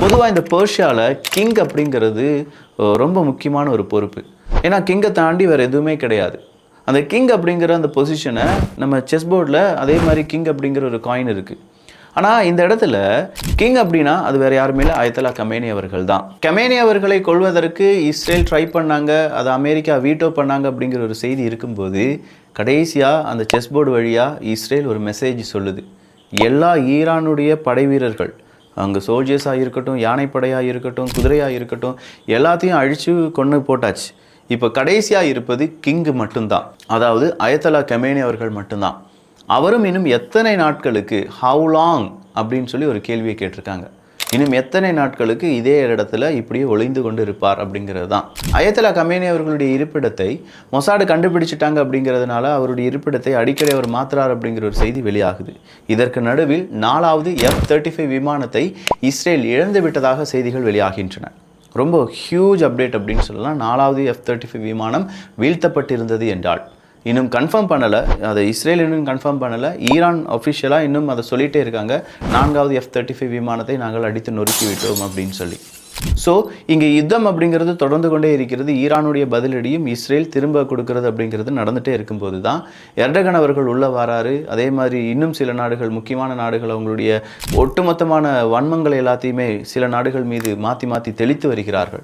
பொதுவாக இந்த பெர்ஷியாவில் கிங் அப்படிங்கிறது ரொம்ப முக்கியமான ஒரு பொறுப்பு. ஏன்னா கிங்கை தாண்டி வேறு எதுவுமே கிடையாது. அந்த கிங் அப்படிங்கிற அந்த பொசிஷனை நம்ம செஸ் போர்டில் அதே மாதிரி கிங் அப்படிங்கிற ஒரு காயின் இருக்குது. ஆனால் இந்த இடத்துல கிங் அப்படின்னா அது வேறு யாருமே இல்லை, அயத்தலா கமேனி அவர்கள் தான். கமேனி அவர்களை கொள்வதற்கு இஸ்ரேல் ட்ரை பண்ணாங்க, அதை அமெரிக்கா வீட்டோ பண்ணாங்க அப்படிங்கிற ஒரு செய்தி இருக்கும்போது கடைசியாக அந்த செஸ் போர்டு வழியாக இஸ்ரேல் ஒரு மெசேஜ் சொல்லுது. எல்லா ஈரானுடைய படை வீரர்கள், அங்கே சோல்ஜர்ஸாக இருக்கட்டும், யானைப்படையாக இருக்கட்டும், குதிரையாக இருக்கட்டும், எல்லாத்தையும் அழித்து கொண்டு போட்டாச்சு. இப்போ கடைசியாக இருப்பது கிங்கு மட்டும்தான், அதாவது அயத்தலா கமேனி அவர்கள் மட்டும்தான். அவரும் இன்னும் எத்தனை நாட்களுக்கு, ஹவு லாங் அப்படின்னு சொல்லி ஒரு கேள்வியை கேட்டிருக்காங்க. இன்னும் எத்தனை நாட்களுக்கு இதே இடத்துல இப்படியே ஒளிந்து கொண்டு இருப்பார் அப்படிங்கிறது தான். அயத்தலா கமேனி அவர்களுடைய இருப்பிடத்தை மொசாடு கண்டுபிடிச்சிட்டாங்க அப்படிங்கிறதுனால அவருடைய இருப்பிடத்தை அடிக்கடி அவர் மாற்றுறார் அப்படிங்கிற ஒரு செய்தி வெளியாகுது. இதற்கு நடுவில் 4வது F-35 விமானத்தை இஸ்ரேல் இழந்து விட்டதாக செய்திகள் வெளியாகின்றன. ரொம்ப ஹியூஜ் அப்டேட் அப்படின்னு சொல்லலாம். 4வது F-35 விமானம் வீழ்த்தப்பட்டிருந்தது என்றால் இன்னும் கன்ஃபார்ம் பண்ணலை, அதை இஸ்ரேல் இன்னும் கன்ஃபார்ம் பண்ணலை. ஈரான் அஃபிஷியலாக இன்னும் அதை சொல்லிகிட்டே இருக்காங்க, 4வது F-35 விமானத்தை நாங்கள் அடித்து நொறுக்கி விட்டோம் அப்படின்னு சொல்லி. ஸோ இங்கே யுத்தம் அப்படிங்கிறது தொடர்ந்து கொண்டே இருக்கிறது. ஈரானுடைய பதிலடியும் இஸ்ரேல் திரும்ப கொடுக்கறது அப்படிங்கிறது நடந்துகிட்டே இருக்கும்போது தான் எர்டகன் அவர்கள் உள்ள வராரு. அதே மாதிரி இன்னும் சில நாடுகள், முக்கியமான நாடுகள் அவங்களுடைய ஒட்டுமொத்தமான வன்மங்களை எல்லாத்தையுமே சில நாடுகள் மீது மாற்றி மாற்றி தெளித்து வருகிறார்கள்.